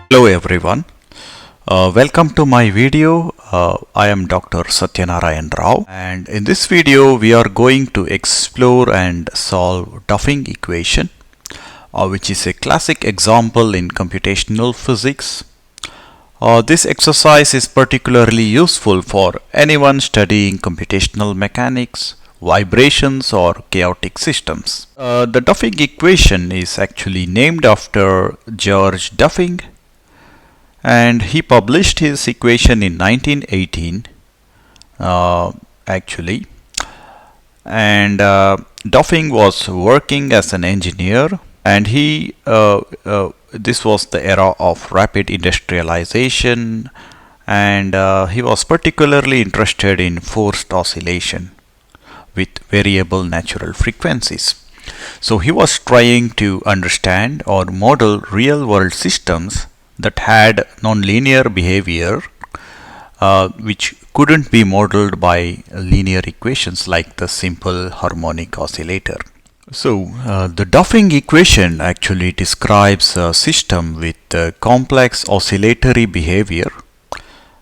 Hello everyone. Welcome to my video. I am Dr. Satyanarayan Rao, and in this video we are going to explore and solve Duffing equation, which is a classic example in computational physics. This exercise is particularly useful for anyone studying computational mechanics, vibrations or chaotic systems. The Duffing equation is actually named after Georg Duffing, and he published his equation in 1918 actually. And Duffing was working as an engineer, and this was the era of rapid industrialization, and he was particularly interested in forced oscillation with variable natural frequencies. So he was trying to understand or model real world systems that had nonlinear behavior, which couldn't be modeled by linear equations like the simple harmonic oscillator. So the Duffing equation actually describes a system with complex oscillatory behavior,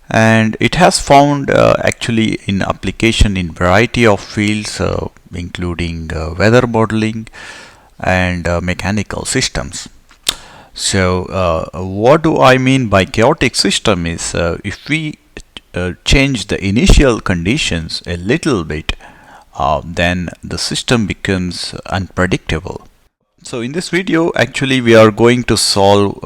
and it has found actually in application in variety of fields, including weather modeling and mechanical systems. So what do I mean by chaotic system is if we change the initial conditions a little bit, then the system becomes unpredictable. So in this video actually we are going to solve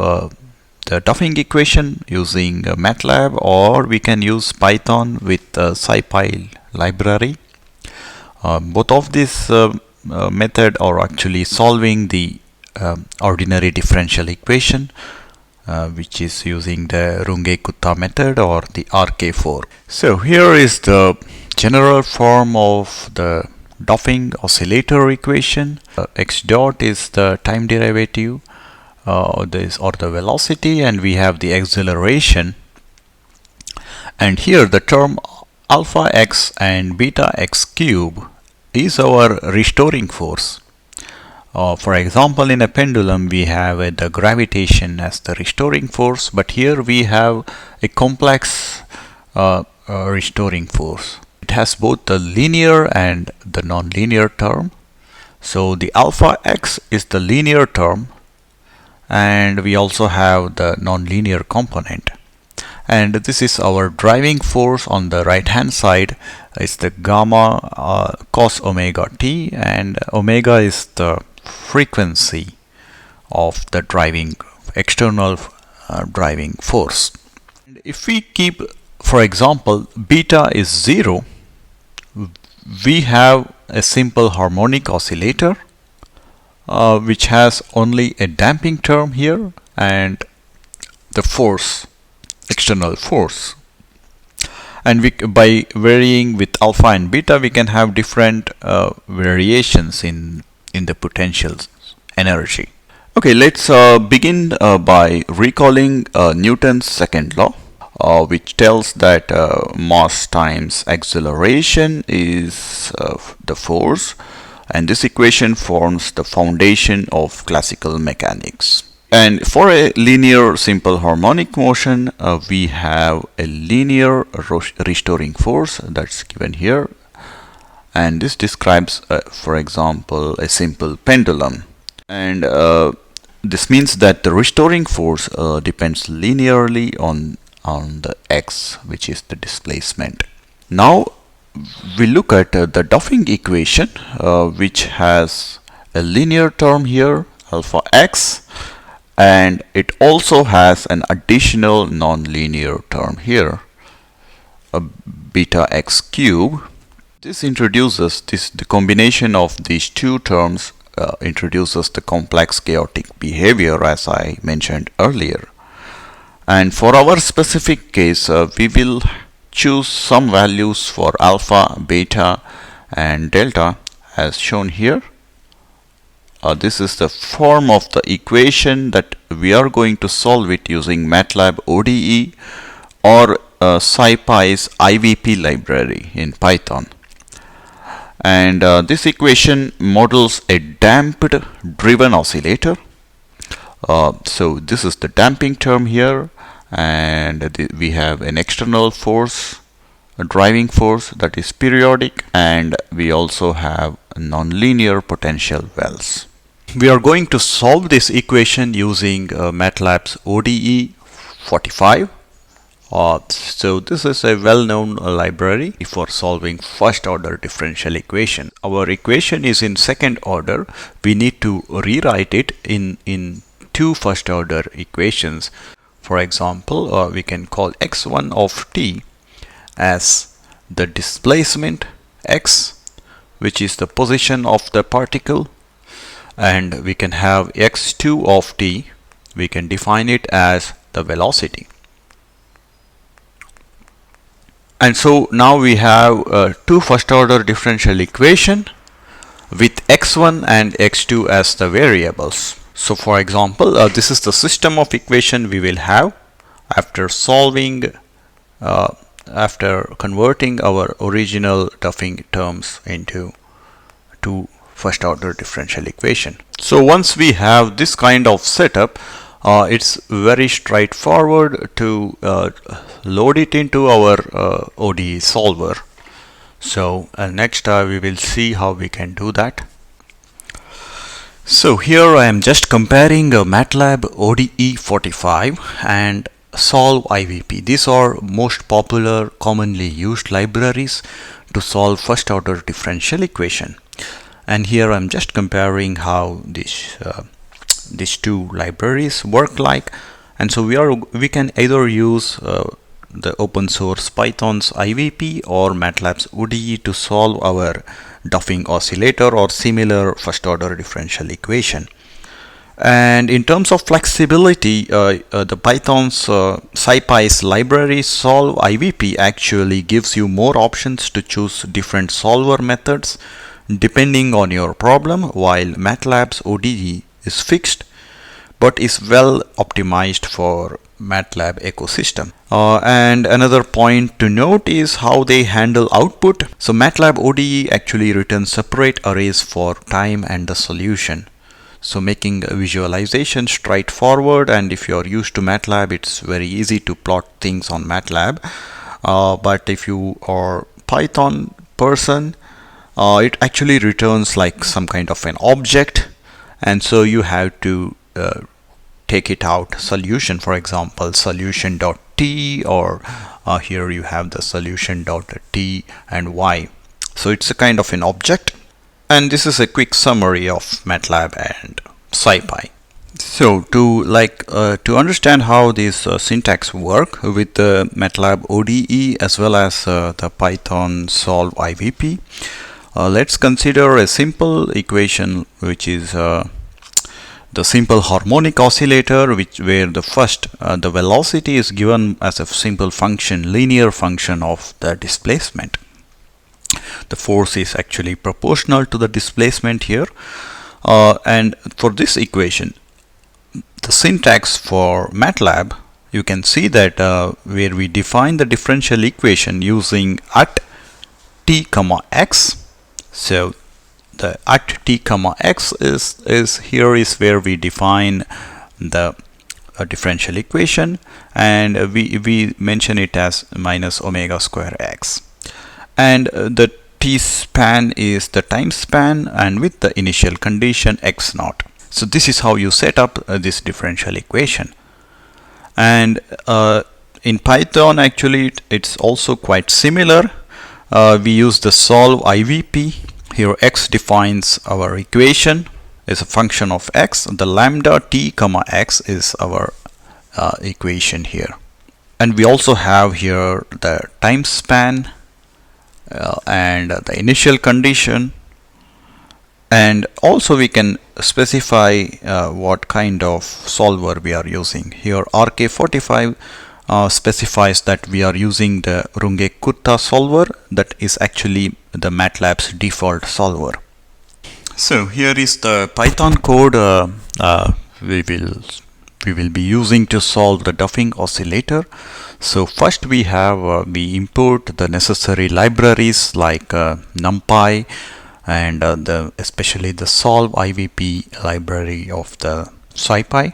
the Duffing equation using MATLAB, or we can use Python with SciPy library. Both of these method are actually solving the ordinary differential equation, which is using the Runge-Kutta method or the RK4. So here is the general form of the Duffing oscillator equation. X dot is the time derivative, or the velocity, and we have the acceleration. And here the term alpha x and beta x cube is our restoring force. For example, in a pendulum we have the gravitation as the restoring force, but here we have a complex restoring force. It has both the linear and the nonlinear term. So the alpha x is the linear term, and we also have the nonlinear component. And this is our driving force on the right hand side. It's the gamma cos omega t, and omega is the frequency of the external driving force. And if we keep, for example, beta is 0, we have a simple harmonic oscillator which has only a damping term here and the force, external force. And by varying with alpha and beta, we can have different variations in the potential energy. Okay, let's begin by recalling Newton's second law, which tells that mass times acceleration is the force, and this equation forms the foundation of classical mechanics. And for a linear simple harmonic motion, we have a linear restoring force that's given here. And this describes, for example, a simple pendulum. And this means that the restoring force depends linearly on the x, which is the displacement. Now we look at the Duffing equation, which has a linear term here, alpha x, and it also has an additional nonlinear term here, a beta x cube. This introduces the combination of these two terms introduces the complex chaotic behavior, as I mentioned earlier. And for our specific case, we will choose some values for alpha, beta and delta as shown here. This is the form of the equation that we are going to solve it using MATLAB ode or SciPy's IVP library in Python. And this equation models a damped driven oscillator So this is the damping term here, and we have an external force, a driving force that is periodic, and we also have nonlinear potential wells. We are going to solve this equation using MATLAB's ode45. So this is a well-known library for solving first-order differential equation. Our equation is in second order. We need to rewrite it in two first-order equations. For example, we can call x1 of t as the displacement x, which is the position of the particle, and we can have x2 of t, we can define it as the velocity. And so now we have two first order differential equation with x1 and x2 as the variables. So for example, this is the system of equation we will have after solving, after converting our original Duffing terms into two first order differential equation. So once we have this kind of setup, it's very straightforward to load it into our ODE solver. So next we will see how we can do that. So here I am just comparing MATLAB ode45 and solve IVP. These are most popular, commonly used libraries to solve first order differential equation. And here I'm just comparing how these two libraries work like. And so we can either use the open source Python's IVP or MATLAB's ODE to solve our Duffing Oscillator or similar first order differential equation. And in terms of flexibility, the Python's SciPy's library solve IVP actually gives you more options to choose different solver methods depending on your problem, while MATLAB's ODE is fixed but is well optimized for MATLAB ecosystem. And another point to note is how they handle output. So MATLAB ODE actually returns separate arrays for time and the solution, so making visualization straightforward. And if you are used to MATLAB, it's very easy to plot things on MATLAB. But if you are Python person, it actually returns like some kind of an object, and so you have to take it out solution, for example solution.t, or here you have the solution.t and y. So it's a kind of an object. And this is a quick summary of MATLAB and SciPy. So to understand how these syntax work with the MATLAB ODE as well as the Python solve IVP, let's consider a simple equation, which is the simple harmonic oscillator, where the velocity is given as a simple function, linear function of the displacement. The force is actually proportional to the displacement here, and for this equation, the syntax for MATLAB, you can see that where we define the differential equation using at t comma x. So the at t comma x is here is where we define the differential equation, and we mention it as minus omega square x. And the t span is the time span, and with the initial condition x naught. So this is how you set up this differential equation. And in Python, actually it's also quite similar. We use the solve IVP. Here x defines our equation as a function of x. The lambda t comma x is our equation here. And we also have here the time span and the initial condition, and also we can specify what kind of solver we are using. Here RK45 specifies that we are using the Runge-Kutta solver, that is actually the MATLAB's default solver. So here is the Python code we will be using to solve the Duffing Oscillator. So first we we import the necessary libraries like NumPy and especially the solve IVP library of the SciPy.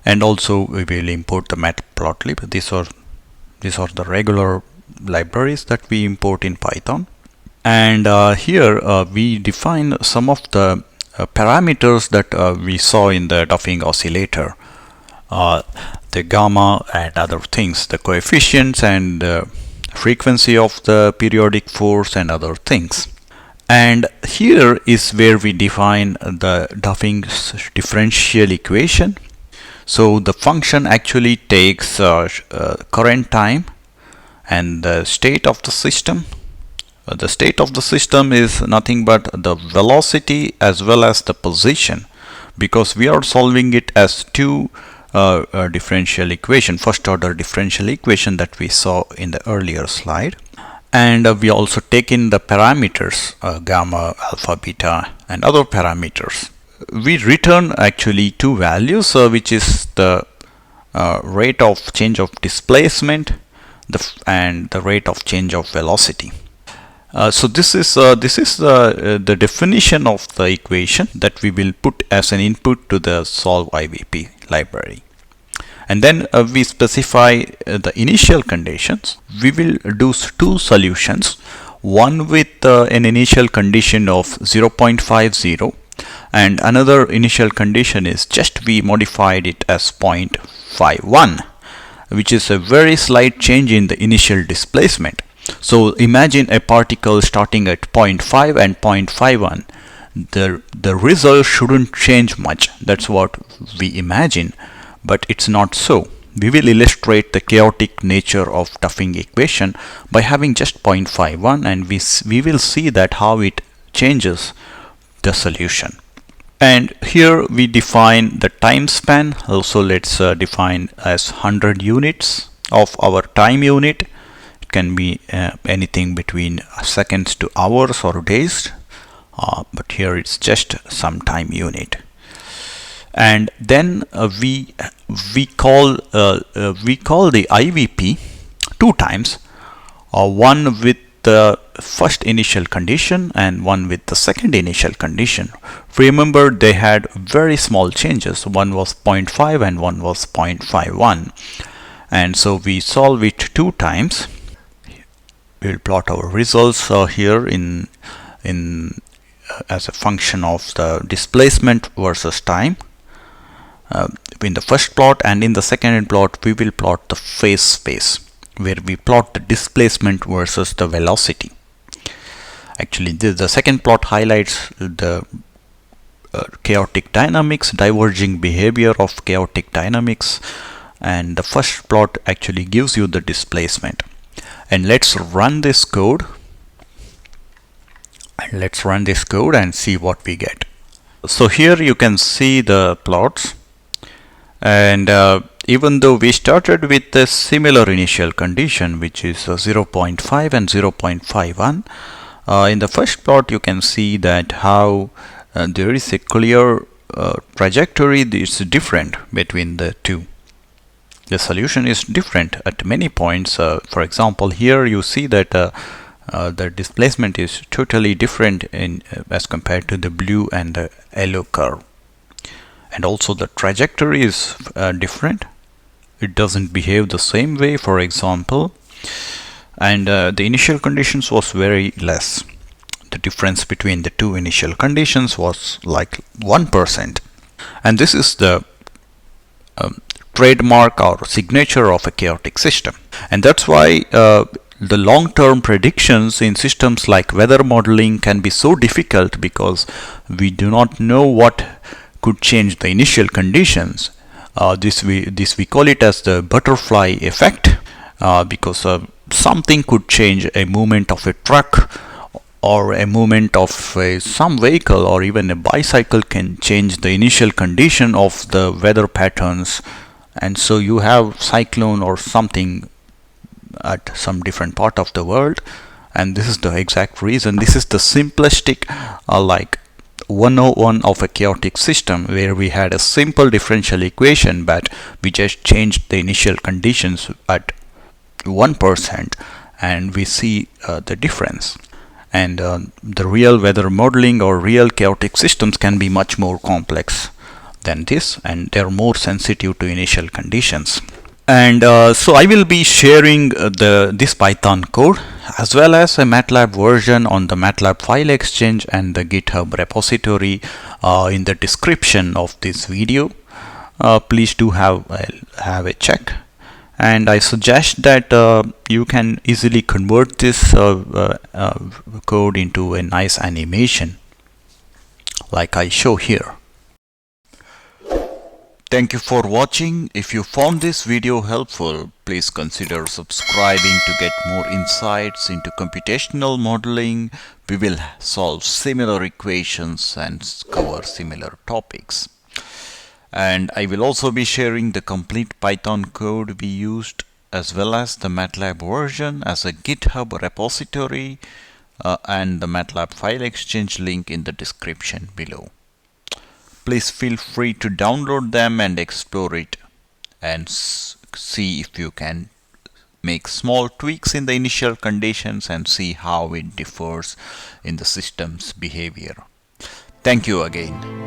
and also we will import the matplotlib. These are the regular libraries that we import in Python. And here we define some of the parameters that we saw in the Duffing oscillator, the gamma and other things, the coefficients and frequency of the periodic force and other things. And here is where we define the Duffing's differential equation. So the function actually takes current time and the state of the system. The state of the system is nothing but the velocity as well as the position, because we are solving it as two differential equation, first order differential equation that we saw in the earlier slide. And we also take in the parameters gamma, alpha, beta and other parameters. We return actually two values, which is the rate of change of displacement and the rate of change of velocity. So this is the definition of the equation that we will put as an input to the solve IVP library. And then we specify the initial conditions. We will do two solutions, one with an initial condition of 0.50 and another initial condition is just we modified it as 0.51, which is a very slight change in the initial displacement. So imagine a particle starting at 0.5 and 0.51. The result shouldn't change much. That's what we imagine, but it's not so. We will illustrate the chaotic nature of Duffing equation by having just 0.51, and we will see that how it changes the solution. And here we define the time span. Also let's define as 100 units of our time unit. Can be anything between seconds to hours or days, but here it's just some time unit. And then we call the IVP two times, one with the first initial condition and one with the second initial condition. Remember, they had very small changes. One was 0.5 and one was 0.51, and so we solve it two times. We'll plot our results here in as a function of the displacement versus time in the first plot, and in the second plot we will plot the phase space, where we plot the displacement versus the velocity. Actually the second plot highlights the chaotic dynamics, diverging behavior of chaotic dynamics, and the first plot actually gives you the displacement. And let's run this code and see what we get. So here you can see the plots, and even though we started with a similar initial condition, which is 0.5 and 0.51, in the first plot you can see that how there is a clear trajectory that is different between the two. The solution is different at many points. For example, here you see that the displacement is totally different as compared to the blue and the yellow curve, and also the trajectory is different. It doesn't behave the same way, for example, and the initial conditions was very less. The difference between the two initial conditions was like 1%, and this is the trademark or signature of a chaotic system. And that's why the long-term predictions in systems like weather modeling can be so difficult, because we do not know what could change the initial conditions. This we call it as the butterfly effect, because something could change, a movement of a truck or a movement of some vehicle or even a bicycle can change the initial condition of the weather patterns. And so you have cyclone or something at some different part of the world, and this is the exact reason. This is the simplistic like 101 of a chaotic system, where we had a simple differential equation, but we just changed the initial conditions at 1% and we see the difference. And the real weather modeling or real chaotic systems can be much more complex than this, and they're more sensitive to initial conditions. And so I will be sharing this Python code as well as a MATLAB version on the MATLAB file exchange and the GitHub repository in the description of this video. Please do have a check, and I suggest that you can easily convert this code into a nice animation like I show here. Thank you for watching. If you found this video helpful, please consider subscribing to get more insights into computational modeling. We will solve similar equations and cover similar topics. And I will also be sharing the complete Python code we used as well as the MATLAB version as a GitHub repository and the MATLAB file exchange link in the description below. Please feel free to download them and explore it and see if you can make small tweaks in the initial conditions and see how it differs in the system's behavior. Thank you again.